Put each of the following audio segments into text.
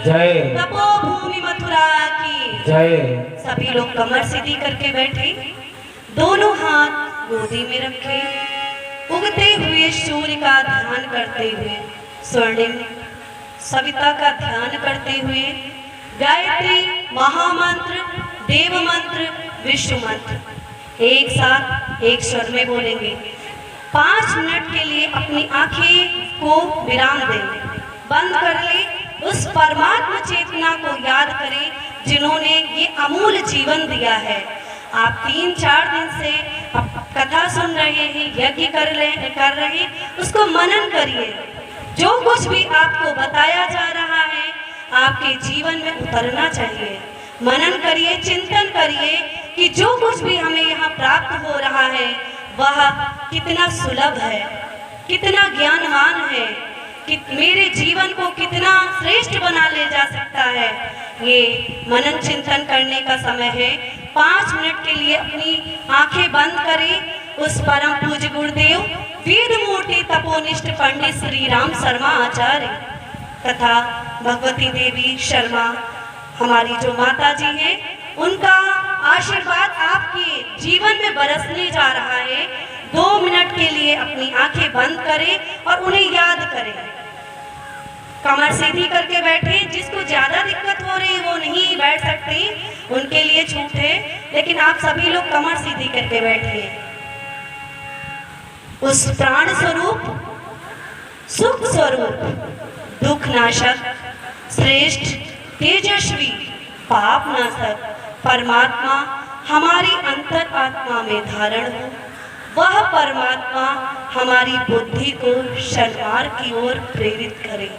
जय। तपोभूमि मथुरा की जय। सभी लोग कमर सीधी करके बैठे, दोनों हाथ गोदी में रखे, उगते हुए सूर्य का ध्यान करते हुए, स्वर्णिम सविता का ध्यान करते हुए गायत्री महामंत्र, देव मंत्र, विष्णु मंत्र एक साथ एक स्वर में बोलेंगे। 5 मिनट के लिए अपनी आंखें को विराम दें, बंद कर ले, उस परमात्मा चेतना को याद करें जिन्होंने ये अमूल्य जीवन दिया है। आप 3-4 दिन से कथा सुन रहे हैं, यज्ञ कर रहे, उसको मनन करिए। जो कुछ भी आपको बताया जा रहा है आपके जीवन में उतरना चाहिए। मनन करिए, चिंतन करिए कि जो कुछ भी हमें यहाँ प्राप्त हो रहा है वह कितना सुलभ है, कितना ज्ञानवान है, कि मेरे जीवन को कितना श्रेष्ठ बना ले जा सकता है। ये मनन चिंतन करने का समय है। 5 मिनट के लिए अपनी आंखें बंद करें। उस परम पूज्य गुरुदेव वेद मूर्ति तपोनिष्ठ पंडित श्री राम शर्मा आचार्य तथा भगवती देवी शर्मा हमारी जो माता जी हैं, उनका आशीर्वाद आपके जीवन में बरसने जा रहा है। 2 मिनट के लिए अपनी आंखें बंद करें और उन्हें याद करें। कमर सीधी करके बैठे। जिसको ज्यादा दिक्कत हो रही वो नहीं बैठ सकते, उनके लिए छूट है, लेकिन आप सभी लोग कमर सीधी करके बैठिए। उस प्राण स्वरूप, सुख स्वरूप, दुख नाशक, श्रेष्ठ, तेजस्वी, पाप नाशक परमात्मा हमारी अंतर आत्मा में धारण हो। वह परमात्मा हमारी बुद्धि को सन्मार्ग की ओर प्रेरित करे।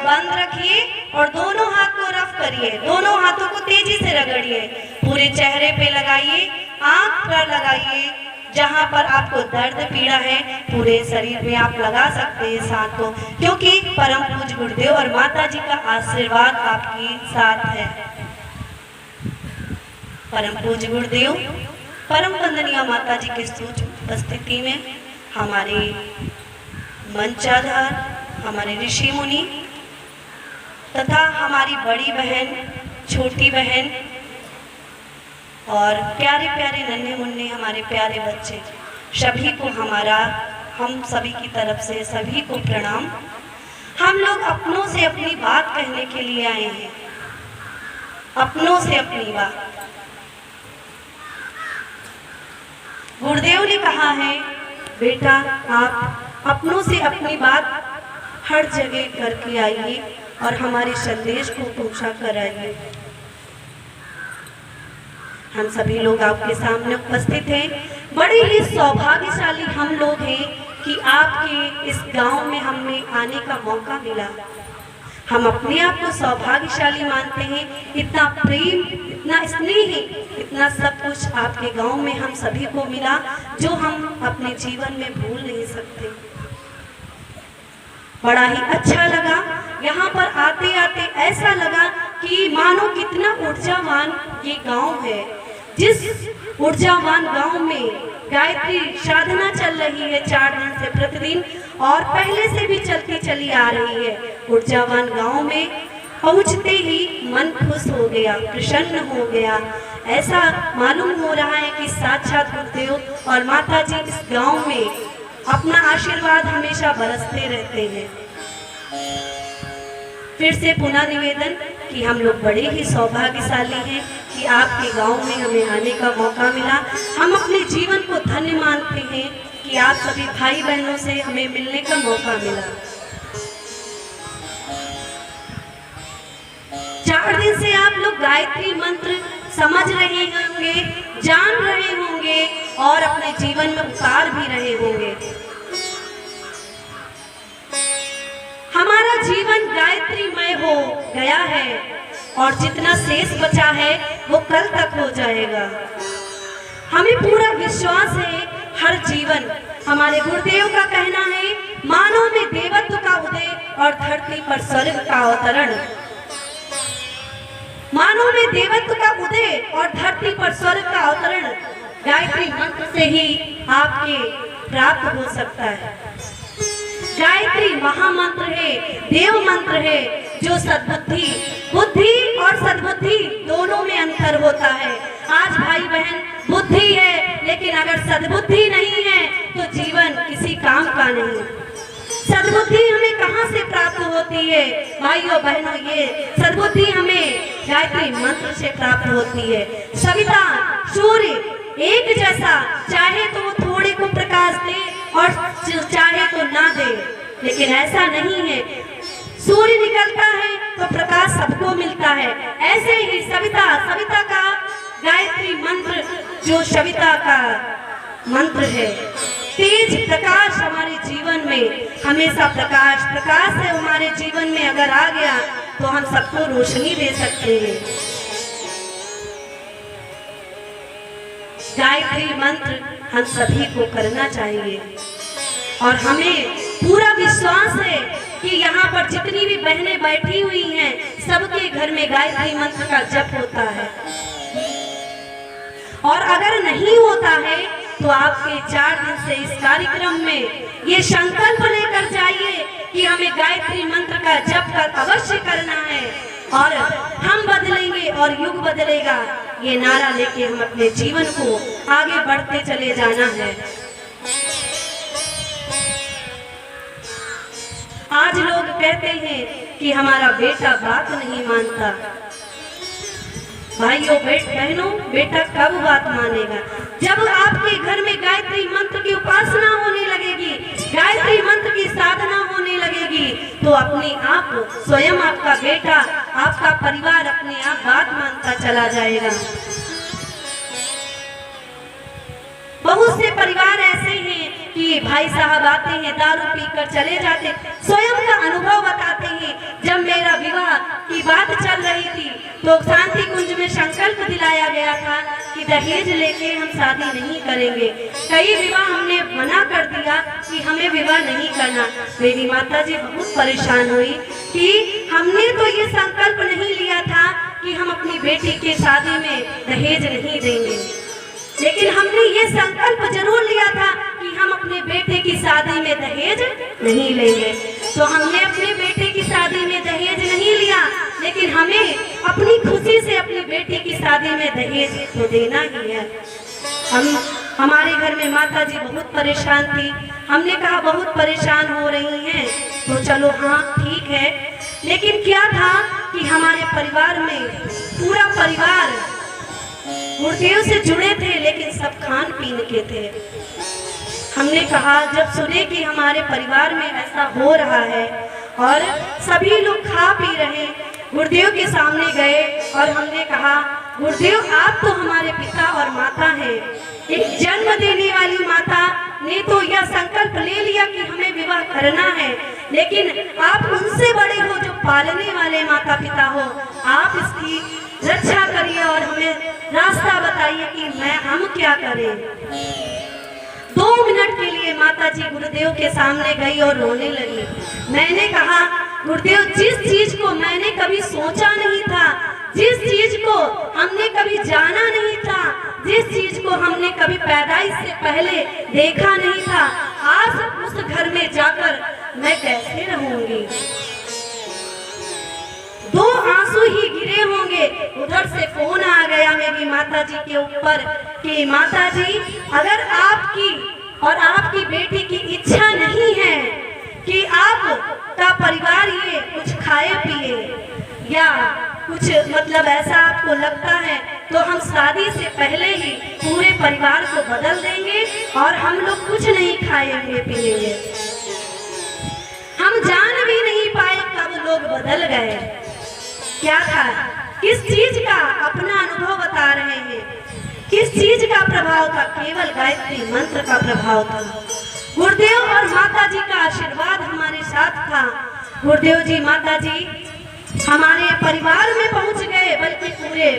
बंद रखिए और दोनों हाथ को रफ करिए, दोनों हाथों को तेजी से रगड़िए, पूरे चेहरे पे लगाइए, आंख पर लगाइए, जहां पर आपको दर्द पीड़ा है पूरे शरीर में आप लगा सकते हैं इस हाथ को, क्योंकि परम पूज्य गुरुदेव और माता जी का आशीर्वाद आपके साथ है। परम पूज्य गुरुदेव परम वंदनीय माता जी की सूक्ष्म उपस्थिति में हमारे मंचाधार, हमारे ऋषि मुनि तथा हमारी बड़ी बहन, छोटी बहन और प्यारे प्यारे नन्हे मुन्ने हमारे प्यारे बच्चे, सभी को हम सभी की तरफ से सभी को प्रणाम। हम लोग अपनों से अपनी बात कहने के लिए आए हैं, अपनों से अपनी बात। गुरुदेव ने कहा है, बेटा आप अपनों से अपनी बात हर जगह करके आइए और हमारे संदेश को पहुंचा कर आइए। हम सभी लोग आपके सामने उपस्थित हैं। बड़े ही सौभाग्यशाली हम लोग हैं कि आपके इस गांव में हमें आने का मौका मिला। हम अपने आप को सौभाग्यशाली मानते हैं। इतना प्रेम, इतना स्नेह, इतना सब कुछ आपके गांव में हम सभी को मिला जो हम अपने जीवन में भूल नहीं सकते। बड़ा ही अच्छा लगा। यहाँ पर आते आते ऐसा लगा कि मानो कितना ऊर्जावान ये गांव है। जिस ऊर्जावान गांव में गायत्री साधना चल रही है 4 दिन से प्रतिदिन, और पहले से भी चलती चली आ रही है। ऊर्जावान गांव में पहुंचते ही मन खुश हो गया, प्रसन्न हो गया। ऐसा मालूम हो रहा है कि साक्षात गुरुदेव और माता जी इस गांव में अपना आशीर्वाद हमेशा बरसते रहते हैं। फिर से पुनः निवेदन कि हम लोग बड़े ही सौभाग्यशाली हैं कि आपके गांव में हमें आने का मौका मिला। हम अपने जीवन को धन्य मानते हैं कि आप सभी भाई बहनों से हमें मिलने का मौका मिला। 4 दिन से आप लोग गायत्री मंत्र समझ रहे होंगे, जान रहे होंगे और अपने जीवन में उतार भी रहे होंगे। हमारा जीवन गायत्रीमय हो गया है और जितना शेष बचा है वो कल तक हो जाएगा। हमें पूरा विश्वास है हर जीवन, हमारे गुरुदेव का कहना है, मानव में देवत्व का उदय और धरती पर स्वर्ग का अवतरण। मानव में देवत्व का उदय और धरती पर स्वर्ग का अवतरण गायत्री मंत्र से ही आपके प्राप्त हो सकता है। गायत्री महामंत्र है, देव मंत्र है, जो सद्बुद्धि, बुद्धि और सद्बुद्धि दोनों में अंतर होता है। आज भाई बहन बुद्धि है, लेकिन अगर सद्बुद्धि नहीं है तो जीवन किसी काम का नहीं। सद्बुद्धि हमें कहाँ से प्राप्त होती है भाइयों बहनों? ये सद्बुद्धि हमें गायत्री मंत्र से प्राप्त होती है। सविता सूर्य एक जैसा, चाहे तो वो थोड़े को प्रकाश दे और चाहे तो ना दे, लेकिन ऐसा नहीं है। सूर्य निकलता है तो प्रकाश सबको मिलता है। ऐसे ही सविता का गायत्री मंत्र जो सविता का मंत्र है, तेज प्रकाश हमारे जीवन में हमेशा प्रकाश है। हमारे जीवन में अगर आ गया तो हम सबको रोशनी दे सकते हैं। गायत्री मंत्र हम सभी को करना चाहिए और हमें पूरा विश्वास है कि यहाँ पर जितनी भी बहनें बैठी हुई हैं सबके घर में गायत्री मंत्र का जप होता है। और अगर नहीं होता है तो आपके 4 दिन से इस कार्यक्रम में ये संकल्प लेकर जाइए कि हमें गायत्री मंत्र का जप कर अवश्य करना है और हम बदलेंगे और युग बदलेगा। ये नारा लेके हम अपने जीवन को आगे बढ़ते चले जाना है। आज लोग कहते हैं कि हमारा बेटा बात नहीं मानता। भाइयों बहनों, बेटा कब बात मानेगा? जब आपके घर में गायत्री मंत्र की उपासना होने लगेगी, गायत्री मंत्र की साधना होने लगेगी, तो अपने आप स्वयं आपका बेटा, आपका परिवार अपने आप बात मानता चला जाएगा। बहुत से परिवार ऐसे हैं कि भाई साहब आते हैं, दारू पीकर चले जाते, स्वयं का अनुभव बताते हैं। जब मेरा विवाह की बात चल रही थी तो शांति कुंज में संकल्प दिलाया गया था कि दहेज लेके हम शादी नहीं करेंगे। कई विवाह हमने मना कर दिया कि हमें विवाह नहीं करना। मेरी माता जी बहुत परेशान हुई कि हमने तो ये संकल्प नहीं लिया था कि हम अपनी बेटी के शादी में दहेज नहीं देंगे, लेकिन हमने ये संकल्प जरूर लिया था कि हम अपने बेटे की शादी में दहेज नहीं लेंगे। तो हमने अपने बेटे की शादी में दहेज नहीं लिया, लेकिन हमें अपनी खुशी से अपनी बेटी की शादी में दहेज तो देना ही है। हमारे घर में माता जी बहुत परेशान थी। हमने कहा बहुत परेशान हो रही हैं तो चलो हाँ ठीक है, लेकिन क्या था कि हमारे परिवार में पूरा परिवार गुरुदेव से जुड़े थे, लेकिन सब खान पीन के थे। हमने कहा जब सुने कि हमारे परिवार में ऐसा हो रहा है और सभी लोग खा पी रहे, गुरुदेव के सामने गए और हमने कहा गुरुदेव आप तो हमारे पिता और माता हैं। एक जन्म देने वाली माता ने तो यह संकल्प ले लिया कि हमें विवाह करना है, लेकिन आप उनसे बड़े हो जो पालने वाले माता पिता हो। आप इसकी रक्षा करिए और हमें रास्ता बताइए कि हम क्या करें। 2 मिनट के लिए माता जी गुरुदेव के सामने गई और रोने लगी। मैंने कहा, गुरुदेव, जिस चीज को मैंने कभी सोचा नहीं था, जिस चीज को हमने कभी जाना नहीं था, जिस चीज को हमने कभी पैदाइश से पहले देखा नहीं था, आज उस घर में जाकर मैं कैसे रहूंगी। 2 आंसू ही गिरे होंगे, उधर से फोन आ गया मेरी माता जी के ऊपर कि माता जी, अगर आपकी और आपकी बेटी की इच्छा नहीं है कि आपका परिवार ये कुछ खाए पिए या कुछ मतलब ऐसा आपको लगता है, तो हम शादी से पहले ही पूरे परिवार को बदल देंगे और हम लोग कुछ नहीं खाएंगे पिएंगे। हम जान भी नहीं पाए कब लोग बदल गए। क्या था, किस चीज का अपना अनुभव बता रहे हैं, किस चीज का प्रभाव था, केवल गायत्री मंत्र का प्रभाव था। गुरुदेव और माता जी का आशीर्वाद हमारे साथ था। गुरुदेव जी माता जी हमारे परिवार में पहुंच गए, बल्कि पूरे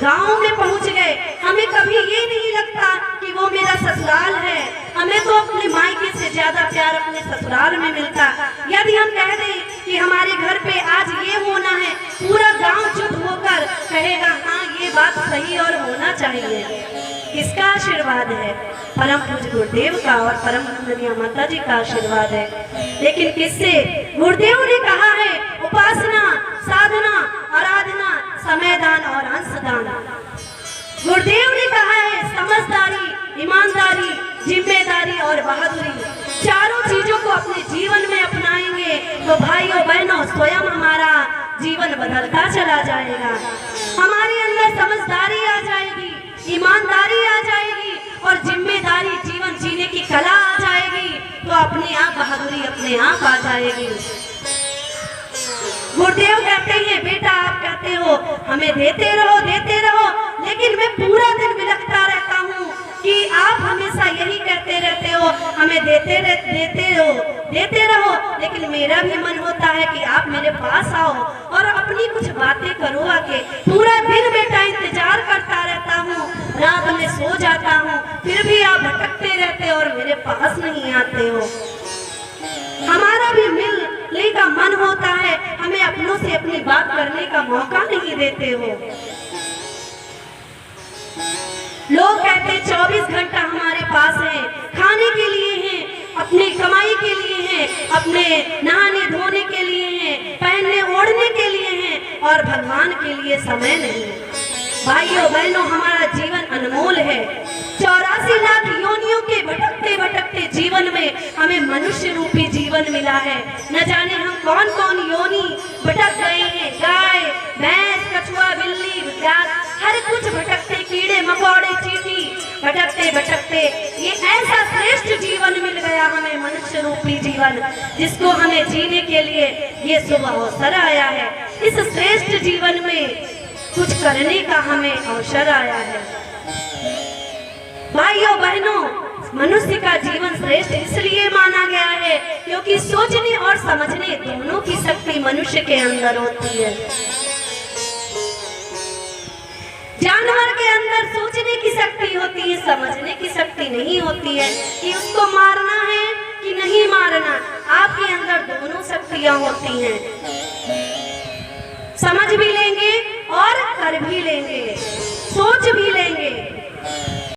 गांव में पहुंच गए। हमें कभी ये नहीं लगता कि वो मेरा ससुराल है। हमें तो अपने मायके से ज्यादा प्यार अपने ससुराल में मिलता। यदि हम कह दें कि हमारे घर पे आज ये होना है, पूरा गांव चुप होकर कहेगा हाँ ये बात सही और होना चाहिए। किसका आशीर्वाद है? परम पूज्य गुरुदेव का और परम पूजनीय माता जी का आशीर्वाद है। लेकिन किससे? गुरुदेव ने कहा है उपासना, साधना, आराधना, समयदान और अंशदान। गुरुदेव ने कहा है समझदारी, ईमानदारी, जिम्मेदारी और बहादुरी, चारों चीजों को अपने जीवन में अपनाएंगे तो भाइयों बहनों स्वयं हमारा जीवन बदलता चला जाएगा। हमारे अंदर समझदारी आ जाएगी, ईमानदारी आ जाएगी और जिम्मेदारी, जीवन जीने की कला आ जाएगी तो अपने आप बहादुरी अपने आप आ जाएगी। गुरुदेव कहते हैं बेटा आप कहते हो हमें देते रहो, लेकिन मैं पूरा दिन बिलखता रहता हूँ कि आप हमेशा यही कहते रहते हो हमें देते रहो, लेकिन मेरा भी मन होता है कि आप मेरे पास आओ और अपनी कुछ बातें करो आके। पूरा दिन बेटा इंतजार करता रहता हूँ, रात में सो जाता हूँ, फिर भी आप भटकते रहते हो और मेरे पास नहीं आते हो। हमारा भी मिलने का मन होता है, हमें अपनों से अपनी बात करने का मौका नहीं देते हो। लोग कहते 24 घंटा हमारे पास है, खाने के लिए है, अपनी कमाई के लिए है, अपने नहाने धोने के लिए है, पहनने ओढ़ने के लिए है और भगवान के लिए समय नहीं। भाइयों बहनों हमारा जीवन अनमोल है। 84 लाख योनियों के भटकते भटकते जीवन में हमें मनुष्य रूपी जीवन मिला है। न जाने हम कौन कौन योनि भटक गए हैं। गाय, भैंस, कछुआ, बिल्ली, हर कुछ भटकते, कीड़े मकोड़े, चींटी, भटकते भटकते ये ऐसा श्रेष्ठ जीवन मिल गया हमें, मनुष्य रूपी जीवन, जिसको हमें जीने के लिए ये शुभ अवसर आया है। इस श्रेष्ठ जीवन में कुछ करने का हमें अवसर आया है। भाइयों बहनों मनुष्य का जीवन श्रेष्ठ इसलिए माना गया है क्योंकि सोचने और समझने दोनों की शक्ति मनुष्य के अंदर होती है। जानवर के अंदर सोचने की शक्ति होती है, समझने की शक्ति नहीं होती है कि उसको मारना है कि नहीं मारना। आपके अंदर दोनों शक्तियां होती हैं, समझ भी लेंगे और कर भी लेंगे, सोच भी लेंगे।